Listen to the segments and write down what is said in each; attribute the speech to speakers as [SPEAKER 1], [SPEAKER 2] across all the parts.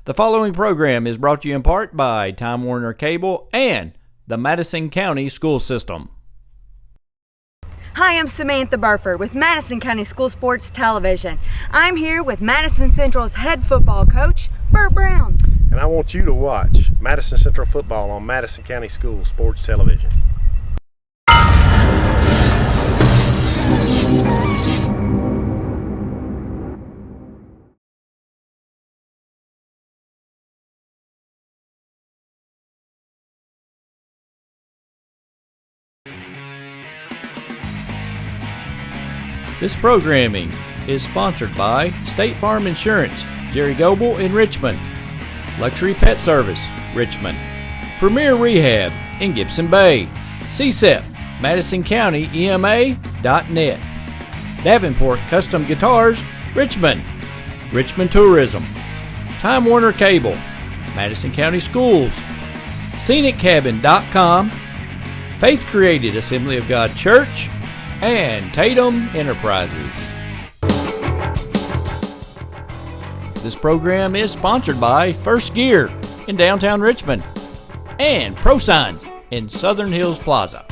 [SPEAKER 1] The following program is brought to you in part by Time Warner Cable and the Madison County School System.
[SPEAKER 2] Hi, I'm Samantha Burford with Madison County School Sports Television. I'm here with Madison Central's head football coach, Bert Browne.
[SPEAKER 3] And I want you to watch Madison Central football on Madison County School Sports Television.
[SPEAKER 1] This programming is sponsored by State Farm Insurance, Jerry Goebel in Richmond, Luxury Pet Service, Richmond, Premier Rehab in Gibson Bay, Sept, MadisonCountyEMA.net, Davenport Custom Guitars, Richmond, Richmond Tourism, Time Warner Cable, Madison County Schools, ScenicCabin.com, Faith Created Assembly of God Church, and Tatum Enterprises. This program is sponsored by First Gear in downtown Richmond and Pro Signs in Southern Hills Plaza.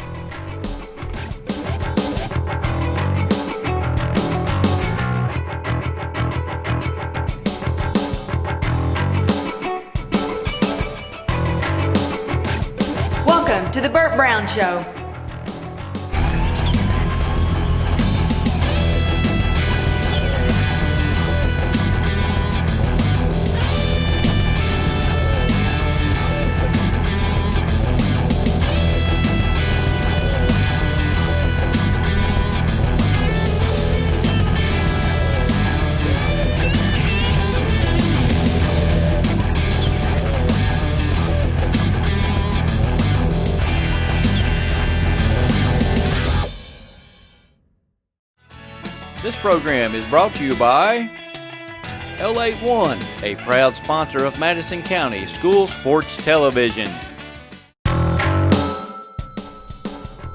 [SPEAKER 2] Welcome to the Bert Browne Show.
[SPEAKER 1] This program is brought to you by L81, a proud sponsor of Madison County School Sports Television.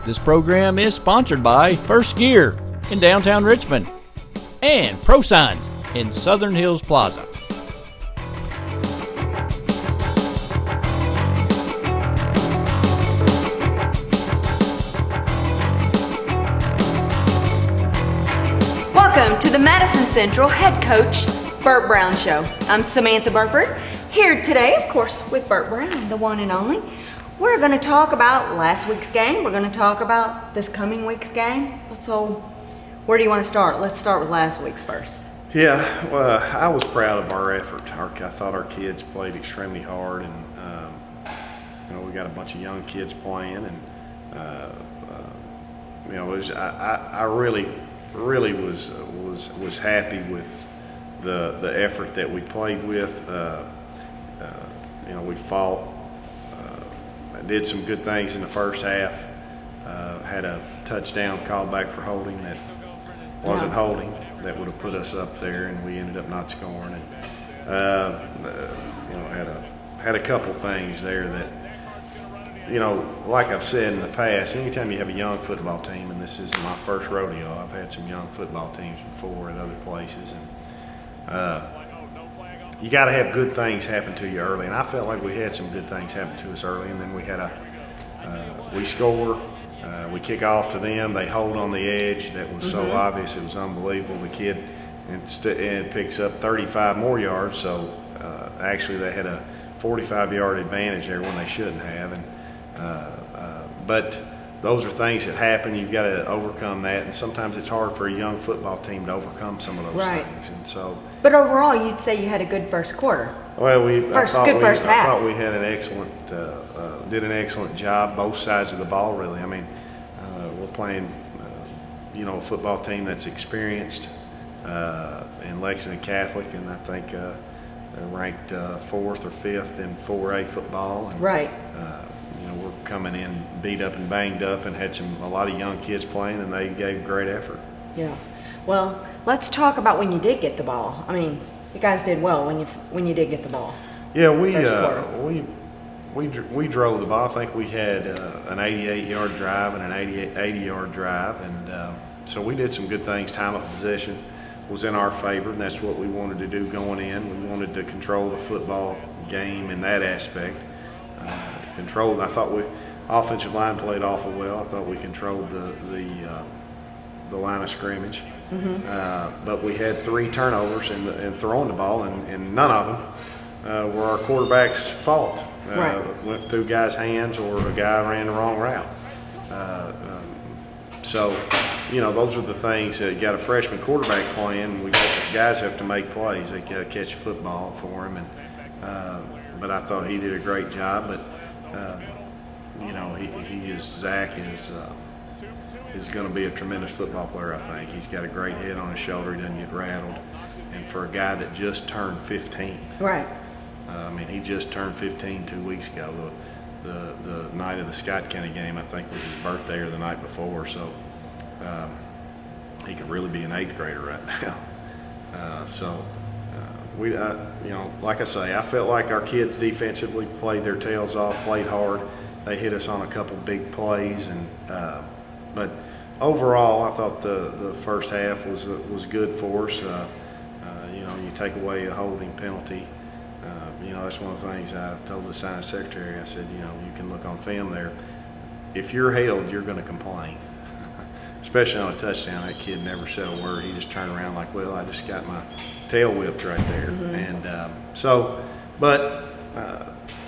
[SPEAKER 1] This program is sponsored by First Gear in downtown Richmond and Pro Signs in Southern Hills Plaza.
[SPEAKER 2] Welcome to the Madison Central head coach, Bert Browne Show. I'm Samantha Burford, here today, of course, with Bert Browne, the one and only. We're going to talk about last week's game. We're going to talk about this coming week's game. So, where do you want to start? Let's start with last week's first.
[SPEAKER 3] Yeah, well, I was proud of our effort. I thought our kids played extremely hard, and we got a bunch of young kids playing, and I really was happy with the effort that we played with. We fought, did some good things in the first half. Had a touchdown called back for holding that wasn't holding. That would have put us up there, and we ended up not scoring. And had a couple things there that, like I've said in the past, anytime you have a young football team, and this isn't my first rodeo, I've had some young football teams before at other places, and you got to have good things happen to you early. And I felt like we had some good things happen to us early, and then we had we score, we kick off to them, they hold on the edge. That was so obvious, it was unbelievable. The kid and picks up 35 more yards, so actually they had a 45-yard advantage there when they shouldn't have. And but those are things that happen. You've got to overcome that, and sometimes it's hard for a young football team to overcome some of those things. And so,
[SPEAKER 2] but overall, you'd say you had a good first quarter.
[SPEAKER 3] Well, I
[SPEAKER 2] thought
[SPEAKER 3] we had an excellent, did an excellent job, both sides of the ball. Really, I mean, we're playing, a football team that's experienced in Lexington Catholic, and I think they're ranked 4th or 5th in 4A football. And,
[SPEAKER 2] right.
[SPEAKER 3] We're coming in beat up and banged up, and had a lot of young kids playing, and they gave great effort.
[SPEAKER 2] Yeah. Well, let's talk about when you did get the ball. I mean, you guys did well when you did get the ball.
[SPEAKER 3] Yeah, we drove the ball. I think we had an 88-yard drive and an 80-yard drive, and so we did some good things. Time of possession was in our favor, and that's what we wanted to do going in. We wanted to control the football game in that aspect. I thought offensive line played awful well. I thought we controlled the line of scrimmage. But we had 3 turnovers in throwing the ball, and none of them were our quarterback's fault. Went through guys' hands or a guy ran the wrong route. So, those are the things that you got a freshman quarterback playing. Guys have to make plays. They got to catch a football for him. But I thought he did a great job. But Zach is going to be a tremendous football player. I think he's got a great head on his shoulder. He doesn't get rattled. And for a guy that just turned 15,
[SPEAKER 2] right?
[SPEAKER 3] He just turned 15 2 weeks ago. The night of the Scott County game, I think, was his birthday or the night before. So he could really be an 8th grader right now. Like I say, I felt like our kids defensively played their tails off, played hard. They hit us on a couple big plays, but overall, I thought the first half was good for us. You take away a holding penalty. That's one of the things I told the science secretary. I said, you can look on film there. If you're held, you're going to complain, especially on a touchdown. That kid never said a word. He just turned around like, well, I just got my tail whipped right there. And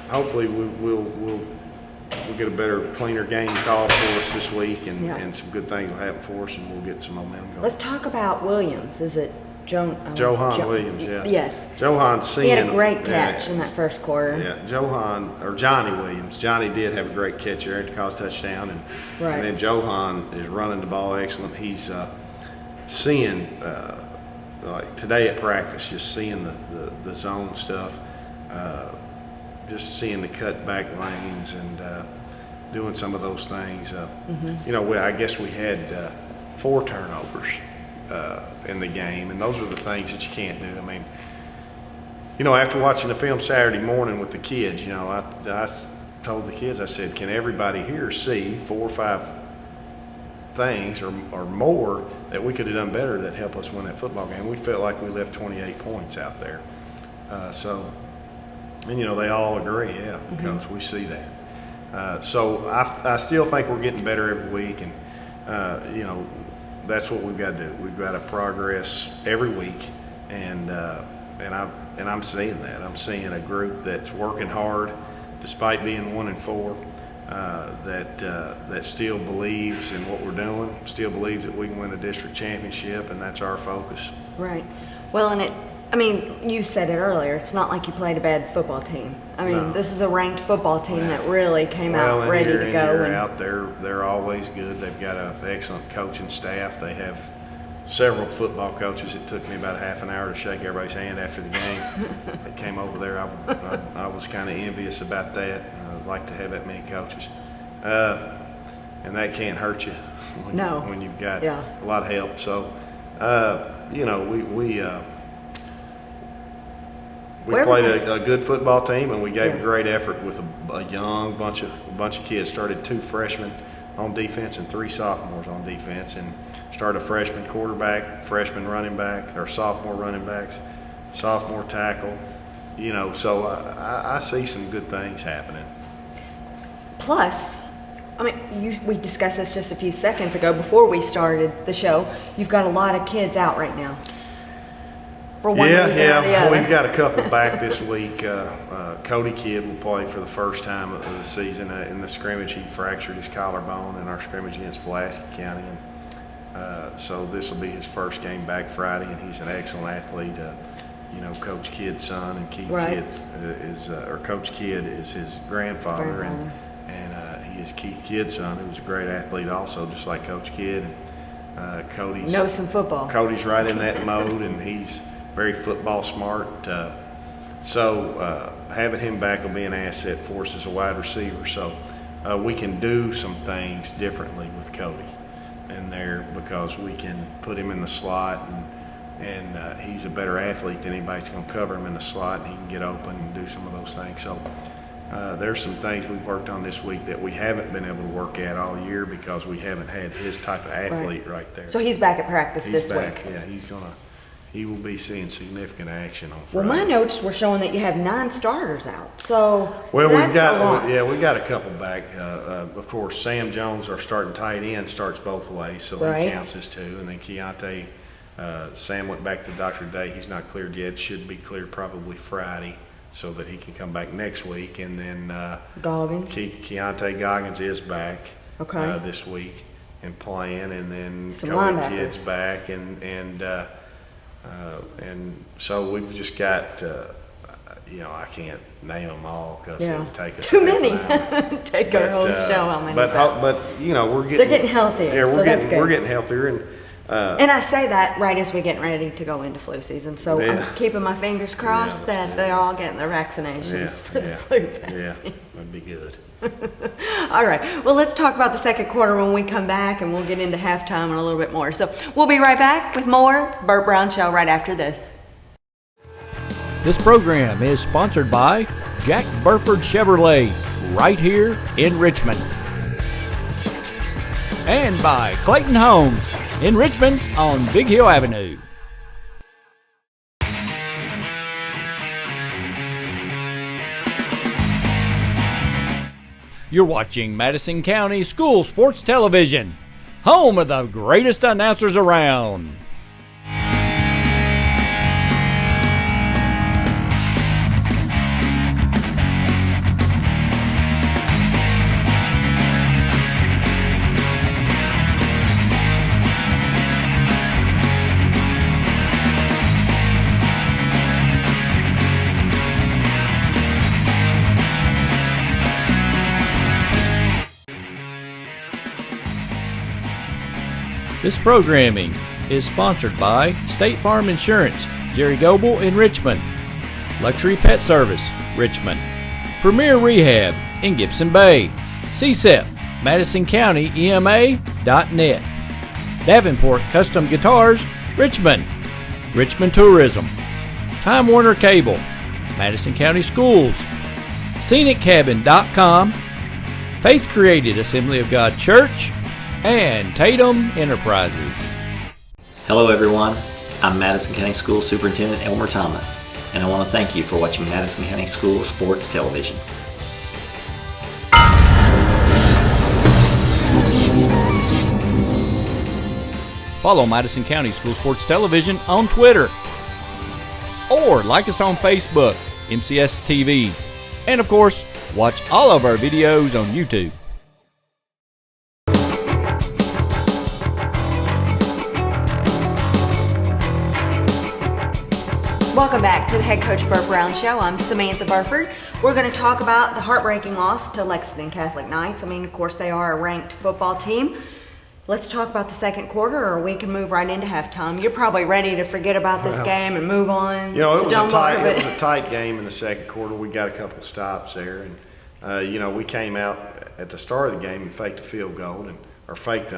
[SPEAKER 3] hopefully we'll get a better, cleaner game call for us this week, and some good things will happen for us, and we'll get some momentum going.
[SPEAKER 2] Let's talk about Williams. Is it
[SPEAKER 3] Johan Williams? Yeah.
[SPEAKER 2] Yes.
[SPEAKER 3] Johan's
[SPEAKER 2] he had a great catch in that first quarter.
[SPEAKER 3] Yeah, Johnny Williams. Johnny did have a great catch there to cause a touchdown, and then Johan is running the ball excellent. He's seeing like today at practice, just seeing the zone stuff, just seeing the cut back lanes and doing some of those things. I guess we had 4 turnovers in the game, and those are the things that you can't do. After watching the film Saturday morning with the kids, I told the kids, I said, can everybody here see 4 or 5 things or more that we could have done better that help us win that football game? We felt like we left 28 points out there. They all agree, because we see that. So I still think we're getting better every week, and that's what we've got to do. We've got to progress every week, and I'm seeing that. I'm seeing a group that's working hard, despite being 1-4. That still believes in what we're doing, still believes that we can win a district championship, and that's our focus.
[SPEAKER 2] Right. Well, you said it earlier, it's not like you played a bad football team.
[SPEAKER 3] No.
[SPEAKER 2] This is a ranked football team that really came out ready to go.
[SPEAKER 3] They're always good. They've got an excellent coaching staff. They have several football coaches. It took me about a half an hour to shake everybody's hand after the game. They came over there. I was kind of envious about that. I'd like to have that many coaches. And that can't hurt you when you've got a lot of help. So, we played a good football team, and we gave a great effort with a young bunch of kids. Started 2 freshmen on defense and 3 sophomores on defense, and started a freshman quarterback, freshman running back, or sophomore running backs, sophomore tackle. So I see some good things happening.
[SPEAKER 2] Plus, we discussed this just a few seconds ago before we started the show. You've got a lot of kids out right now. For one reason or the other.
[SPEAKER 3] We've got a couple back this week. Cody Kidd will play for the first time of the season. In the scrimmage, he fractured his collarbone in our scrimmage against Pulaski County. So this will be his first game back Friday, and he's an excellent athlete. Coach Kidd's son, and Coach Kidd is his grandfather. And he is Keith Kidd's son, who's a great athlete also, just like Coach Kidd. And Cody's
[SPEAKER 2] knows some football.
[SPEAKER 3] Cody's right in that mode, and he's very football smart. So having him back will be an asset for us as a wide receiver. So we can do some things differently with Cody in there, because we can put him in the slot, and he's a better athlete than anybody's going to cover him in the slot, and he can get open and do some of those things. So there's some things we've worked on this week that we haven't been able to work at all year, because we haven't had his type of athlete right there.
[SPEAKER 2] So he's back at practice this week.
[SPEAKER 3] Yeah, he will be seeing significant action on
[SPEAKER 2] Well,
[SPEAKER 3] Friday.
[SPEAKER 2] my notes were showing that you have 9 starters out, so
[SPEAKER 3] Well,
[SPEAKER 2] that's
[SPEAKER 3] we've got
[SPEAKER 2] a lot.
[SPEAKER 3] we got a couple back. Of course, Sam Jones, our starting tight end, starts both ways, so
[SPEAKER 2] Right.
[SPEAKER 3] he counts as 2. And then Keontae, Sam went back to the doctor today. He's not cleared yet. Should be cleared probably Friday, so that he can come back next week. And then
[SPEAKER 2] Goggins.
[SPEAKER 3] Keontae Goggins is back
[SPEAKER 2] Okay.
[SPEAKER 3] this week and playing, and then
[SPEAKER 2] Some
[SPEAKER 3] Cody
[SPEAKER 2] linebackers.
[SPEAKER 3] Kidd's back, and so we've just got, I can't name them all because
[SPEAKER 2] Yeah.
[SPEAKER 3] it would take us
[SPEAKER 2] Too
[SPEAKER 3] a half
[SPEAKER 2] many.
[SPEAKER 3] an hour.
[SPEAKER 2] Take our whole show how many.
[SPEAKER 3] But we're getting.
[SPEAKER 2] They're getting healthier,
[SPEAKER 3] Yeah,
[SPEAKER 2] so that's good.
[SPEAKER 3] we're getting healthier, and
[SPEAKER 2] And I say that right as we're getting ready to go into flu season, so
[SPEAKER 3] Yeah.
[SPEAKER 2] I'm keeping my fingers crossed
[SPEAKER 3] Yeah.
[SPEAKER 2] that they're all getting their vaccinations for the flu vaccine.
[SPEAKER 3] Yeah, that'd be good.
[SPEAKER 2] All right, well, let's talk about the second quarter when we come back, and we'll get into halftime and a little bit more. So we'll be right back with more Bert Browne Show right after this.
[SPEAKER 1] This program is sponsored by Jack Burford Chevrolet, right here in Richmond. And by Clayton Homes in Richmond on Big Hill Avenue. You're watching Madison County School Sports Television, home of the greatest announcers around. This programming is sponsored by State Farm Insurance, Jerry Goble in Richmond, Luxury Pet Service, Richmond, Premier Rehab in Gibson Bay, Sept, Madison County EMA.net, Davenport Custom Guitars, Richmond, Richmond Tourism, Time Warner Cable, Madison County Schools, ScenicCabin.com, Faith Created Assembly of God Church, and Tatum Enterprises.
[SPEAKER 4] Hello everyone, I'm Madison County School Superintendent Elmer Thomas, and I want to thank you for watching Madison County School Sports Television.
[SPEAKER 1] Follow Madison County School Sports Television on Twitter, or like us on Facebook, MCS TV, and of course, watch all of our videos on YouTube.
[SPEAKER 2] Welcome back to the Head Coach Bert Browne Show. I'm Samantha Burford. We're going to talk about the heartbreaking loss to Lexington Catholic Knights. I mean, of course, they are a ranked football team. Let's talk about the second quarter, or we can move right into halftime. You're probably ready to forget about this game and move on.
[SPEAKER 3] It was
[SPEAKER 2] to
[SPEAKER 3] a tight game in the second quarter. We got a couple of stops there, and we came out at the start of the game and faked a field goal, or got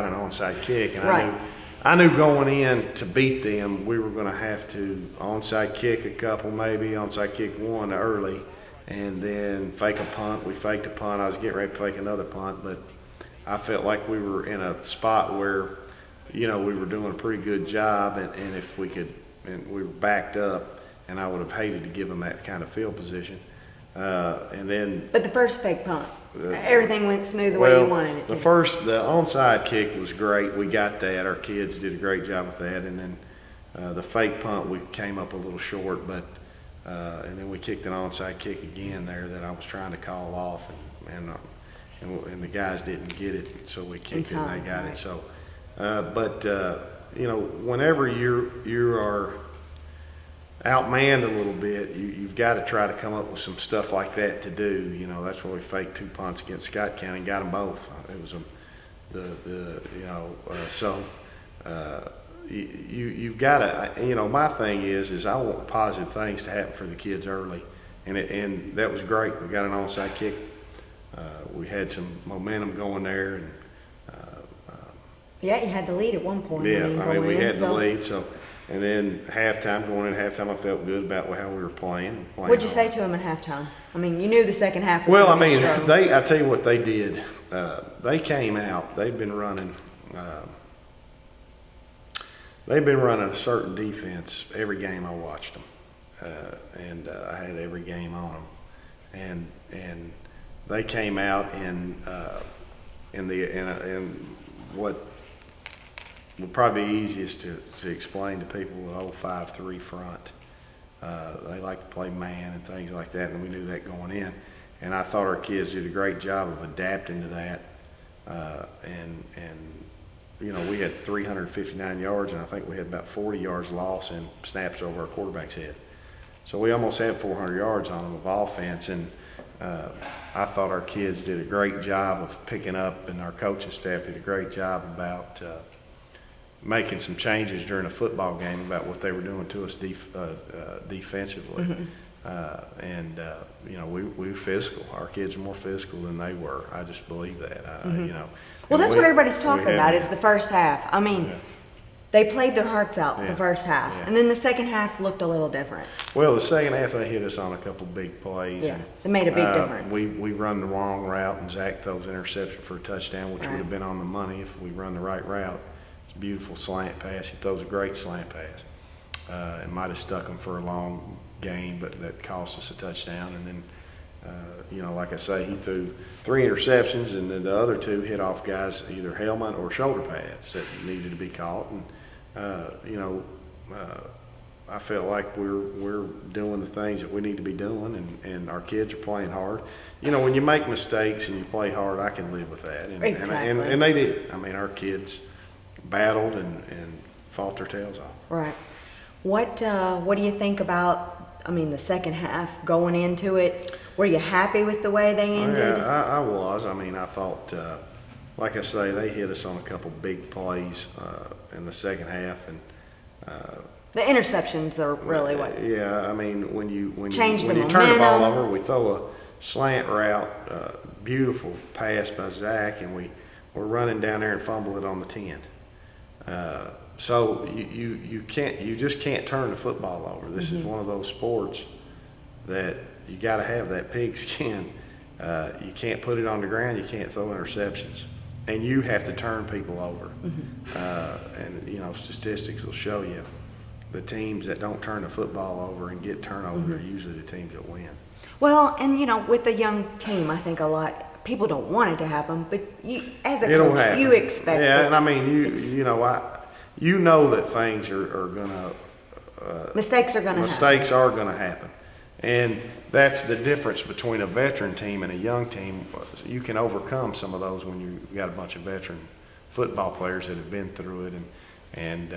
[SPEAKER 3] an onside kick, and
[SPEAKER 2] Right.
[SPEAKER 3] I knew going in to beat them, we were going to have to onside kick a couple, maybe onside kick one early, and then fake a punt. We faked a punt. I was getting ready to fake another punt, but I felt like we were in a spot where, we were doing a pretty good job, and if we could, and we were backed up, and I would have hated to give them that kind of field position. And then
[SPEAKER 2] But the first fake punt, everything went smooth the way you wanted it to.
[SPEAKER 3] the onside kick was great. We got that. Our kids did a great job with that. And then the fake punt, we came up a little short, but and then we kicked an onside kick again there that I was trying to call off, and the guys didn't get it, so we kicked it and they got it. So, whenever you are outmanned a little bit, you've got to try to come up with some stuff like that to do. That's why we faked 2 punts against Scott County and got them both. It was you've got to, my thing is I want positive things to happen for the kids early, and that was great. We got an onside kick. We had some momentum going there, and
[SPEAKER 2] Yeah, you had the lead at one point.
[SPEAKER 3] yeah, we had the
[SPEAKER 2] so.
[SPEAKER 3] lead. So, and then going into halftime, I felt good about how we were playing.
[SPEAKER 2] What'd you say to them at halftime? I mean, you knew the second half was
[SPEAKER 3] Well,
[SPEAKER 2] gonna be strong.
[SPEAKER 3] I tell you what they did. They came out. They'd been running. they've been running a certain defense every game I watched them, and I had every game on them, and they came out in what would probably be easiest to explain to people, the old 5-3 front. They like to play man and things like that, and we knew that going in. And I thought our kids did a great job of adapting to that. And you know, we had 359 yards, and I think we had about 40 yards lost in snaps over our quarterback's head. So we almost had 400 yards on them of offense, and I thought our kids did a great job of picking up, and our coaching staff did a great job about making some changes during a football game about what they were doing to us defensively. You know, we were physical. Our kids are more physical than they were. I just believe that. You know.
[SPEAKER 2] Well, that's what everybody's talking about is the first half. I mean, they played their hearts out the first half, and then the second half looked a little different.
[SPEAKER 3] Well, the second half they hit us on a couple big plays.
[SPEAKER 2] Yeah, they made a big difference.
[SPEAKER 3] We run the wrong route, and Zach throws an interception for a touchdown, which would have been on the money if we run the right route. It's a beautiful slant pass. He throws a great slant pass. It might have stuck him for a long gain, but that cost us a touchdown. And then, you know, like I say, he threw 3 interceptions, and then the other 2 hit off guys, either helmet or shoulder pads that needed to be caught. And you know, I felt like we're doing the things that we need to be doing, and our kids are playing hard. You know, when you make mistakes and you play hard, I can live with that. And,
[SPEAKER 2] exactly.
[SPEAKER 3] and they did. I mean, our kids battled and fought their tails off.
[SPEAKER 2] Right. What do you think about, I mean, the second half going into it? Were you happy with the way they ended?
[SPEAKER 3] Yeah, I was. I mean, I thought, like I say, they hit us on a couple big plays in the second half, and
[SPEAKER 2] the interceptions are really what.
[SPEAKER 3] Yeah, I mean, when you turn
[SPEAKER 2] momentum.
[SPEAKER 3] the ball over, we throw a slant route, beautiful pass by Zach, and we're running down there and fumble it on the 10. So you just can't turn the football over. This is one of those sports that you got to have that pigskin. You can't put it on the ground. You can't throw interceptions, and you have to turn people over. And you know, statistics will show you the teams that don't turn the football over and get turnover are usually the teams that win.
[SPEAKER 2] Well, and you know, with a young team, I think a lot people don't want it to happen, but you, as a coach, you expect it.
[SPEAKER 3] Yeah, and I mean, you know that things are gonna
[SPEAKER 2] mistakes are
[SPEAKER 3] gonna happen, and that's the difference between a veteran team and a young team. You can overcome some of those when you've got a bunch of veteran football players that have been through it, and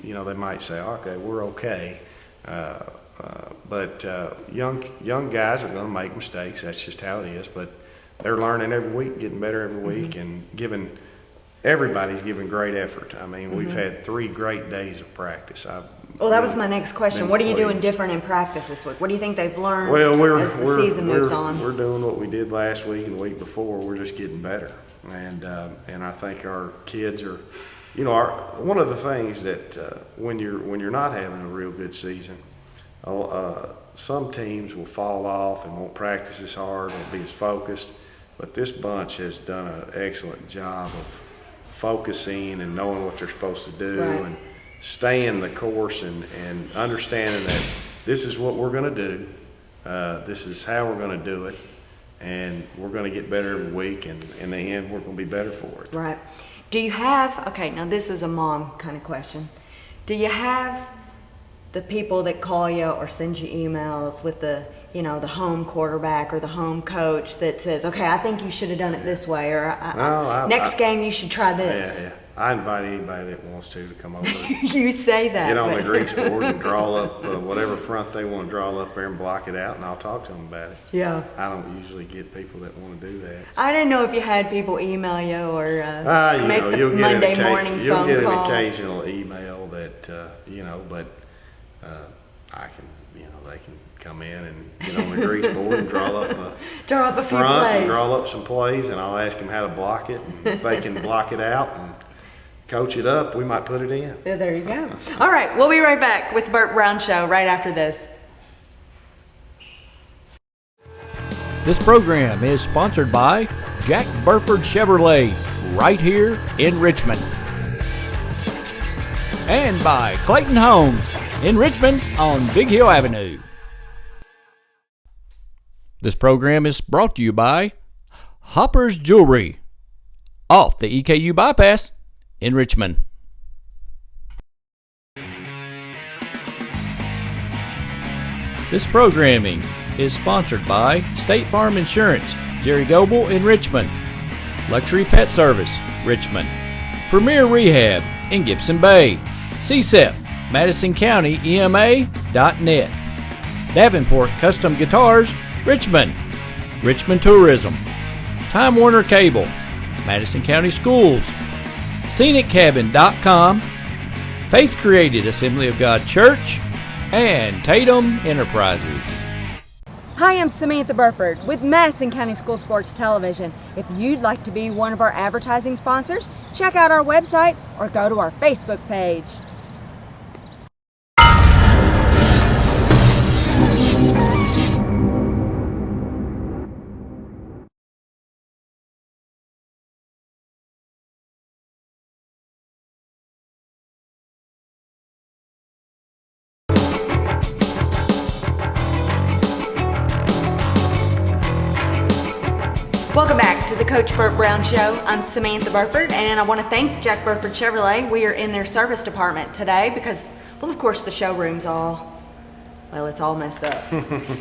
[SPEAKER 3] you know, they might say, okay, we're okay. But young guys are going to make mistakes. That's just how it is. But they're learning every week, getting better every week, and everybody's giving great effort. I mean, we've had 3 great days of practice.
[SPEAKER 2] Well, that was my next question. What are you doing different in practice this week? What do you think they've learned as the season moves on?
[SPEAKER 3] We're doing what we did last week and the week before. We're just getting better, and I think our kids are. You know, one of the things that when you're not having a real good season, some teams will fall off and won't practice as hard, won't be as focused. But this bunch has done an excellent job of focusing and knowing what they're supposed to do and staying the course and understanding that this is what we're going to do. This is how we're going to do it, and we're going to get better every week. And in the end, we're going to be better for it.
[SPEAKER 2] Right. Do you have, okay, now this is a mom kind of question. Do you have the people that call you or send you emails with the, you know, the home quarterback or the home coach that says, okay, I think you should have done it this way, or next game you should try this?
[SPEAKER 3] Yeah. I invite anybody that wants to come over.
[SPEAKER 2] You say that.
[SPEAKER 3] Get on the grease board and draw up whatever front they want to draw up there and block it out, and I'll talk to them about it.
[SPEAKER 2] Yeah.
[SPEAKER 3] I don't usually get people that want to do that.
[SPEAKER 2] I didn't know if you had people email you or make the
[SPEAKER 3] you'll
[SPEAKER 2] Monday morning phone call.
[SPEAKER 3] You'll get an occasional email that, you know, but I can, you know, they can come in and get on the grease board and draw up a
[SPEAKER 2] few
[SPEAKER 3] front
[SPEAKER 2] plays.
[SPEAKER 3] And draw up some plays, and I'll ask them how to block it. And if they can block it out and coach it up, we might put it in.
[SPEAKER 2] Yeah, there you go. All right, we'll be right back with the Bert Browne Show right after this.
[SPEAKER 1] This program is sponsored by Jack Burford Chevrolet, right here in Richmond. and by Clayton Homes in Richmond on Big Hill Avenue. This program is brought to you by Hopper's Jewelry off the EKU Bypass in Richmond. This programming is sponsored by State Farm Insurance, Jerry Goble in Richmond, Luxury Pet Service, Richmond, Premier Rehab in Gibson Bay, Sept, Madison County EMA.net, Davenport Custom Guitars, Richmond, Richmond Tourism, Time Warner Cable, Madison County Schools, ScenicCabin.com, Faith Created Assembly of God Church, and Tatum Enterprises.
[SPEAKER 2] Hi, I'm Samantha Burford with Madison County School Sports Television. If you'd like to be one of our advertising sponsors, check out our website or go to our Facebook page. Welcome back to the Coach Bert Browne Show. I'm Samantha Burford, and I want to thank Jack Burford Chevrolet. We are in their service department today because, well, of course, the showroom's it's all messed up.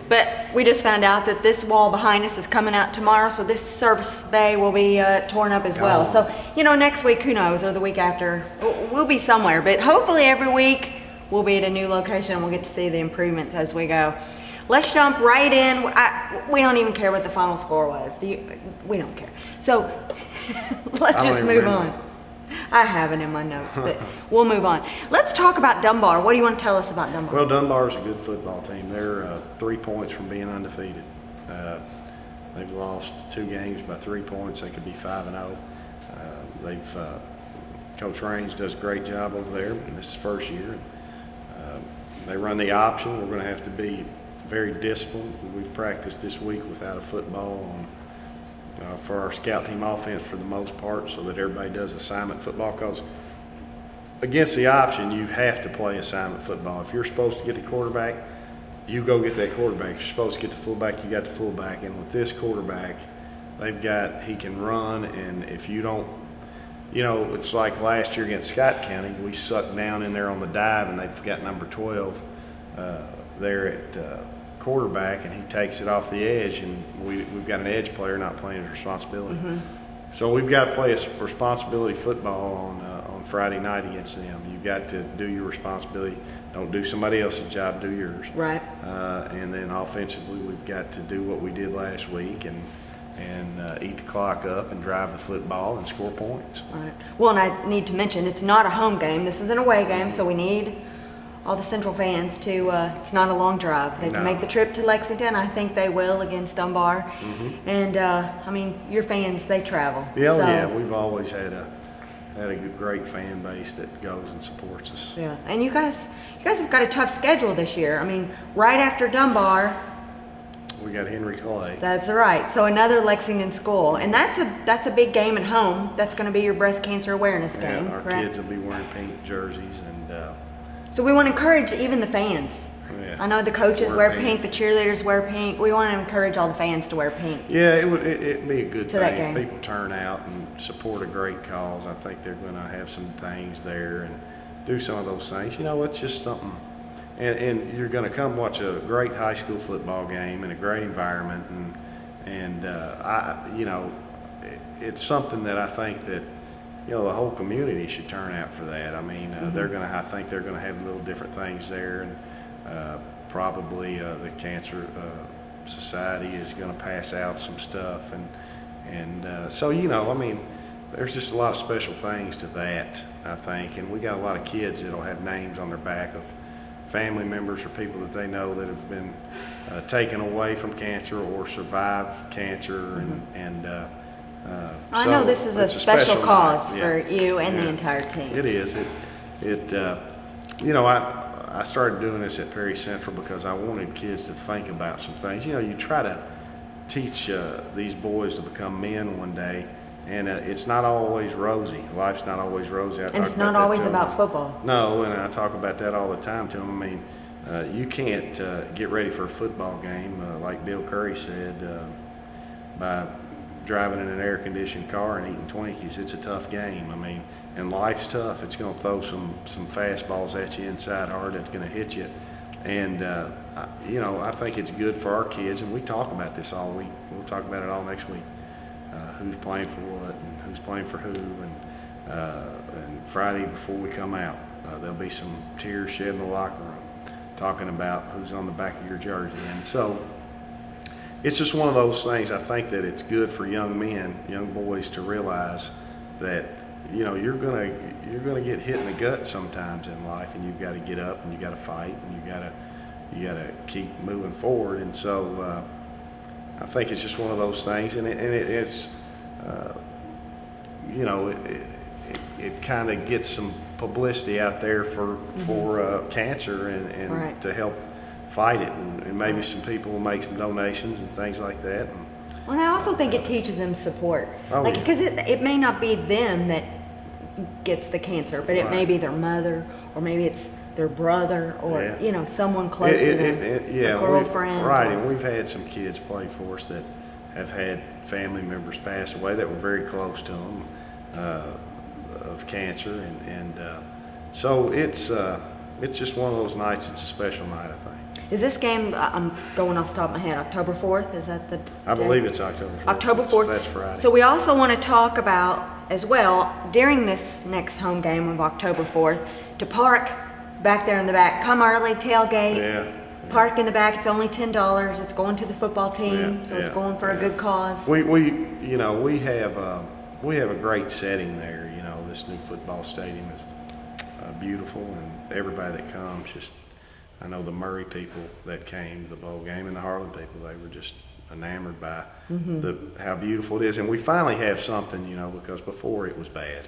[SPEAKER 2] But we just found out that this wall behind us is coming out tomorrow, so this service bay will be torn up as well. So, next week, who knows, or the week after, we'll be somewhere. But hopefully every week we'll be at a new location and we'll get to see the improvements as we go. Let's jump right in. We don't even care what the final score was. We don't care. So let's just move on. I have it in my notes, but we'll move on. Let's talk about Dunbar. What do you want to tell us about Dunbar?
[SPEAKER 3] Well, Dunbar's a good football team. They're 3 points from being undefeated. They've lost 2 games by 3 points. They could be 5-0. Coach Raines does a great job over there, and this is first year. They run the option. We're going to have to be very disciplined. We've practiced this week without a football for our scout team offense for the most part, so that everybody does assignment football, because against the option you have to play assignment football. If you're supposed to get the quarterback, you go get that quarterback. If you're supposed to get the fullback, you got the fullback. And with this quarterback, he can run, and if you don't, it's like last year against Scott County, we sucked down in there on the dive, and they've got number 12 there at quarterback, and he takes it off the edge, and we've got an edge player not playing his responsibility. So we've got to play a responsibility football on Friday night against them. You've got to do your responsibility. Don't do somebody else's job, do yours. Right. And then offensively, we've got to do what we did last week and eat the clock up and drive the football and score points. Right. Well, and I need to mention, it's not a home game. This is an away game, so we need all the Central fans to, it's not a long drive. They can make the trip to Lexington. I think they will against Dunbar. And, your fans, they travel. Yeah, we've always had a great fan base that goes and supports us. Yeah, and you guys have got a tough schedule this year. Right after Dunbar, we got Henry Clay. That's right. So another Lexington school, and that's a big game at home. That's going to be your breast cancer awareness game. Our kids will be wearing pink jerseys, and so we want to encourage even the fans. Yeah. I know the coaches wear pink, the cheerleaders wear pink. We want to encourage all the fans to wear pink. Yeah, it'd be a good thing if people turn out and support a great cause. I think they're going to have some things there and do some of those things. It's just something. And you're going to come watch a great high school football game in a great environment, and it's something that I think that the whole community should turn out for that. I think they're going to have little different things there, and probably the Cancer Society is going to pass out some stuff, so there's just a lot of special things to that, I think, and we got a lot of kids that'll have names on their back of family members or people that they know that have been taken away from cancer or survived cancer, I know this is a special cause for you and the entire team. It is. I started doing this at Perry Central because I wanted kids to think about some things. You try to teach these boys to become men one day, And it's not always rosy. Life's not always rosy.
[SPEAKER 2] And it's not always about football.
[SPEAKER 3] No, and I talk about that all the time to them. I mean, you can't get ready for a football game, like Bill Curry said, by driving in an air-conditioned car and eating Twinkies. It's a tough game. I mean, and life's tough. It's going to throw some fastballs at you inside hard that's going to hit you. And, you know, I think it's good for our kids, and we talk about this all week. We'll talk about it all next week. Who's playing for what and who's playing for who, and Friday before we come out, there'll be some tears shed in the locker room talking about who's on the back of your jersey. And so it's just one of those things. I think that it's good for young men, young boys, to realize that, you know, you're gonna get hit in the gut sometimes in life, and you've got to get up and you got to fight and you got to keep moving forward. And so I think it's just one of those things, and it's you know, it kind of gets some publicity out there for cancer and
[SPEAKER 2] right.
[SPEAKER 3] to help fight it, and maybe some people will make some donations and things like that.
[SPEAKER 2] Well, and I also think it teaches them support, like, because it may not be them that gets the cancer, but it may be their mother, or maybe it's their brother, or you know, someone close to them, a girlfriend.
[SPEAKER 3] Right, and we've had some kids play for us that have had family members pass away that were very close to them of cancer, and so it's just one of those nights. It's a special night, I think.
[SPEAKER 2] Is this game, I'm going off the top of my head, October 4th? Is that the day?
[SPEAKER 3] I believe it's October 4th.
[SPEAKER 2] October 4th.
[SPEAKER 3] That's Friday.
[SPEAKER 2] So we also want to talk about, as well, during this next home game of October 4th, to park back there in the back. Come early, tailgate. Park in the back. It's only $10. It's going to the football team, so it's going for a good cause.
[SPEAKER 3] We you know, we have a great setting there. You know, this new football stadium is beautiful, and everybody that comes, just, I know the Murray people that came to the bowl game and the Harlan people, they were just enamored by how beautiful it is. And we finally have something, you know, because before it was bad.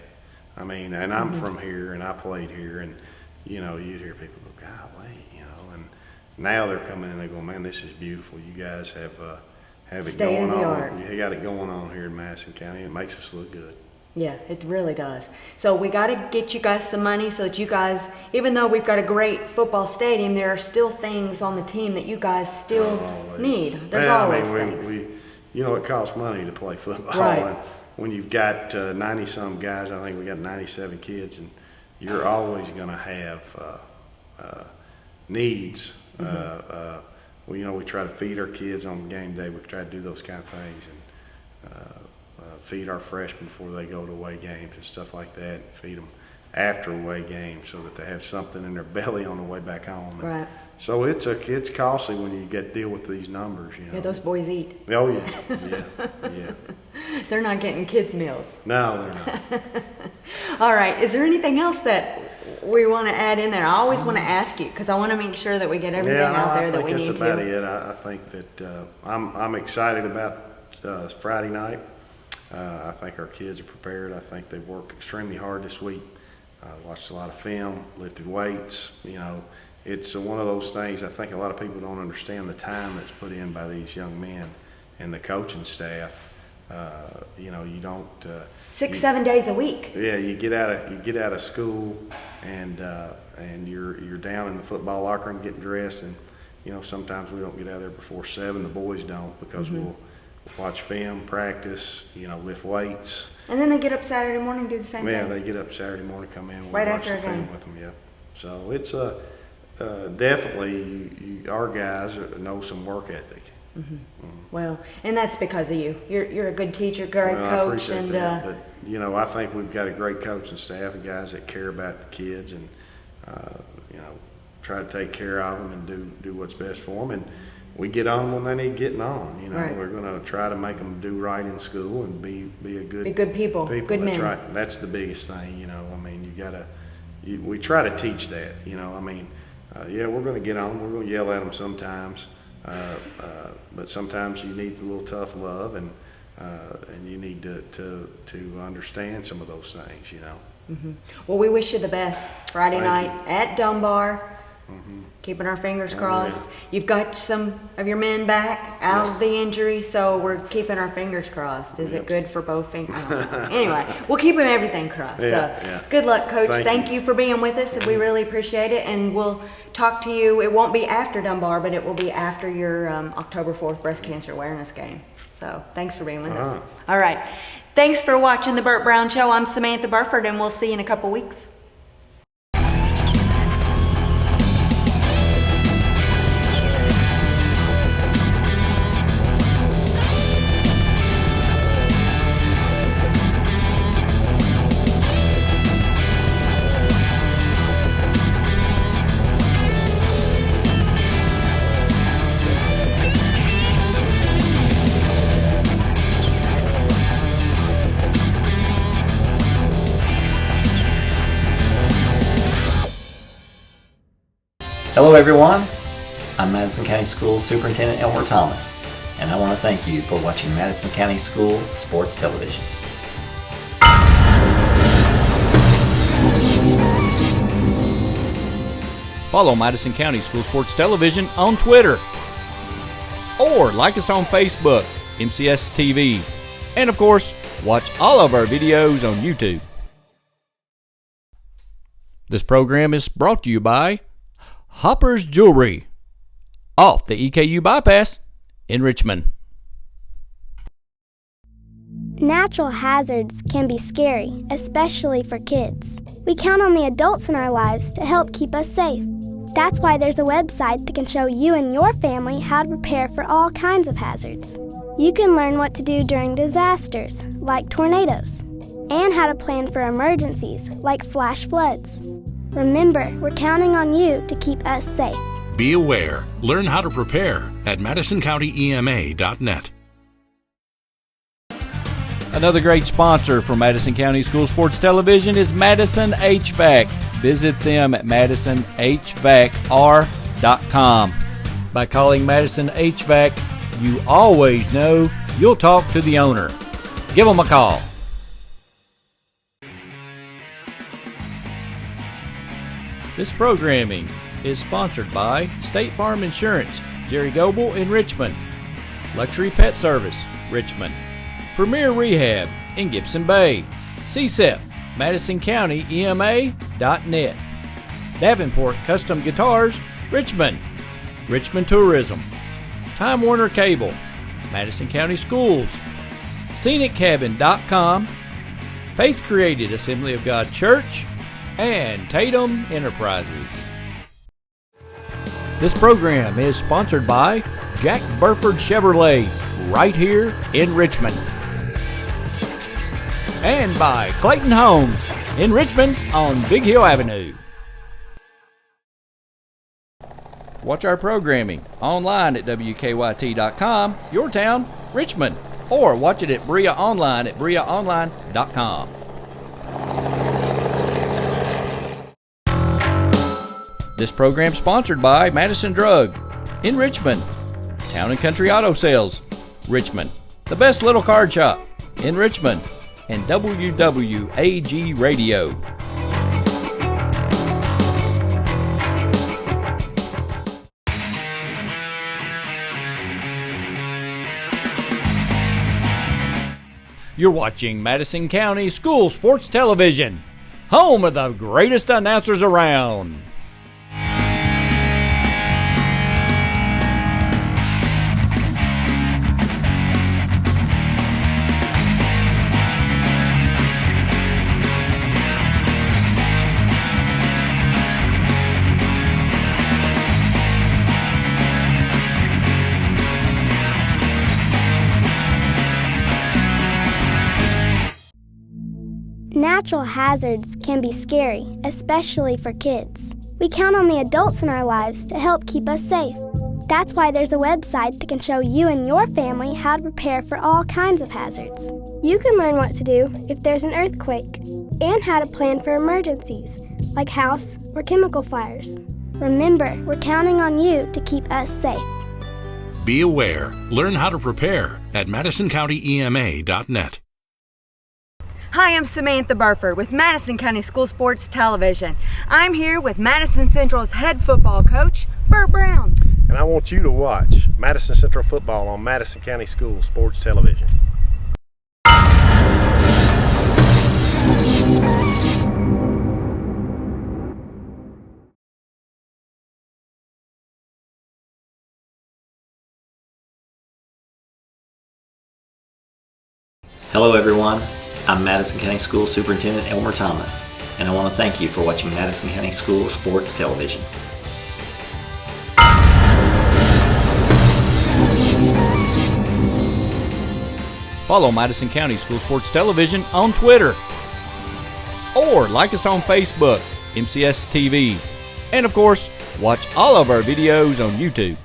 [SPEAKER 3] I mean, and I'm from here, and I played here, and, you know, you'd hear people go, golly, you know, and now they're coming in and they're going, man, this is beautiful. You guys have it going on. You got it going on here in Madison County. It makes us look good.
[SPEAKER 2] Yeah, it really does. So we got to get you guys some money so that you guys, even though we've got a great football stadium, there are still things on the team that you guys still need. There's always things.
[SPEAKER 3] You know, it costs money to play football.
[SPEAKER 2] Right.
[SPEAKER 3] And when you've got 90-some guys, I think we got 97 kids, and you're always going to have needs. You know, we try to feed our kids on game day. We try to do those kind of things, and feed our freshmen before they go to away games and stuff like that, and feed them after away games so that they have something in their belly on the way back home.
[SPEAKER 2] Right.
[SPEAKER 3] So it's costly when you get to deal with these numbers, you know.
[SPEAKER 2] Yeah, those boys eat.
[SPEAKER 3] Oh yeah.
[SPEAKER 2] They're not getting kids' meals.
[SPEAKER 3] No, they're not.
[SPEAKER 2] All right. Is there anything else that we want to add in there? I always want to ask you, because I want to make sure that we get everything out there that we need to.
[SPEAKER 3] I think that's about it. I think that I'm excited about Friday night. I think our kids are prepared. I think they've worked extremely hard this week. Watched a lot of film, lifted weights. You know, it's one of those things. I think a lot of people don't understand the time that's put in by these young men and the coaching staff. You know, you don't
[SPEAKER 2] 6-7 days a week.
[SPEAKER 3] Yeah, you get out of school, and you're down in the football locker room getting dressed, and you know, sometimes we don't get out there before 7. The boys don't, because we'll watch film, practice, you know, lift weights.
[SPEAKER 2] And then they get up Saturday morning, do the same thing?
[SPEAKER 3] Yeah, they get up Saturday morning, come in, we'll
[SPEAKER 2] right
[SPEAKER 3] watch
[SPEAKER 2] after
[SPEAKER 3] the film with them, yep. So it's definitely, our guys know some work ethic.
[SPEAKER 2] Well, and that's because of you. You're a good teacher, great coach.
[SPEAKER 3] I appreciate that, but you know, I think we've got a great coaching staff and guys that care about the kids, and you know, try to take care of them and do what's best for them. And we get on when they need getting on. You know, we're going to try to make them do right in school and be good
[SPEAKER 2] people, good men.
[SPEAKER 3] That's right. That's the biggest thing. You know, I mean, we try to teach that. You know, I mean, yeah, we're going to get on. We're going to yell at them sometimes, but sometimes you need a little tough love, and you need to understand some of those things. You know.
[SPEAKER 2] Well, we wish you the best Friday night at Dunbar. Keeping our fingers crossed. You've got some of your men back out of the injury, so we're keeping our fingers crossed. Is it good for both fingers? Anyway, we'll keep everything crossed. Good luck, Coach. Thank you for being with us, and we really appreciate it. And we'll talk to you. It won't be after Dunbar, but it will be after your October 4th breast cancer awareness game. So thanks for being with us. All right. Thanks for watching the Bert Browne Show. I'm Samantha Burford, and we'll see you in a couple weeks.
[SPEAKER 4] Hello everyone, I'm Madison County Schools Superintendent Elmer Thomas, and I want to thank you for watching Madison County School Sports Television.
[SPEAKER 1] Follow Madison County School Sports Television on Twitter, or like us on Facebook, MCS TV, and of course, watch all of our videos on YouTube. This program is brought to you by Hopper's Jewelry, off the EKU Bypass in Richmond.
[SPEAKER 5] Natural hazards can be scary, especially for kids. We count on the adults in our lives to help keep us safe. That's why there's a website that can show you and your family how to prepare for all kinds of hazards. You can learn what to do during disasters, like tornadoes, and how to plan for emergencies, like flash floods. Remember, we're counting on you to keep us safe.
[SPEAKER 6] Be aware. Learn how to prepare at MadisonCountyEMA.net.
[SPEAKER 1] Another great sponsor for Madison County School Sports Television is Madison HVAC. Visit them at MadisonHVACR.com. By calling Madison HVAC, you always know you'll talk to the owner. Give them a call. This programming is sponsored by State Farm Insurance, Jerry Goble in Richmond, Luxury Pet Service, Richmond, Premier Rehab in Gibson Bay, Sept, MadisonCountyEMA.net, Davenport Custom Guitars, Richmond, Richmond Tourism, Time Warner Cable, Madison County Schools, ScenicCabin.com, Faith Created Assembly of God Church, and Tatum Enterprises. This program is sponsored by Jack Burford Chevrolet, right here in Richmond. And by Clayton Homes in Richmond on Big Hill Avenue. Watch our programming online at WKYT.com, your town, Richmond, or watch it at Bria Online at BriaOnline.com. This program sponsored by Madison Drug in Richmond, Town & Country Auto Sales, Richmond, the best little card shop in Richmond, and WWAG Radio. You're watching Madison County School Sports Television, home of the greatest announcers around.
[SPEAKER 5] Natural hazards can be scary, especially for kids. We count on the adults in our lives to help keep us safe. That's why there's a website that can show you and your family how to prepare for all kinds of hazards. You can learn what to do if there's an earthquake, and how to plan for emergencies, like house or chemical fires. Remember, we're counting on you to keep us safe.
[SPEAKER 6] Be aware. Learn how to prepare at MadisonCountyEMA.net.
[SPEAKER 2] Hi, I'm Samantha Burford with Madison County School Sports Television. I'm here with Madison Central's head football coach, Bert Browne.
[SPEAKER 3] And I want you to watch Madison Central Football on Madison County School Sports Television.
[SPEAKER 4] Hello everyone, I'm Madison County School Superintendent Elmer Thomas, and I want to thank you for watching Madison County School Sports Television.
[SPEAKER 1] Follow Madison County School Sports Television on Twitter. Or like us on Facebook, MCS TV. And of course, watch all of our videos on YouTube.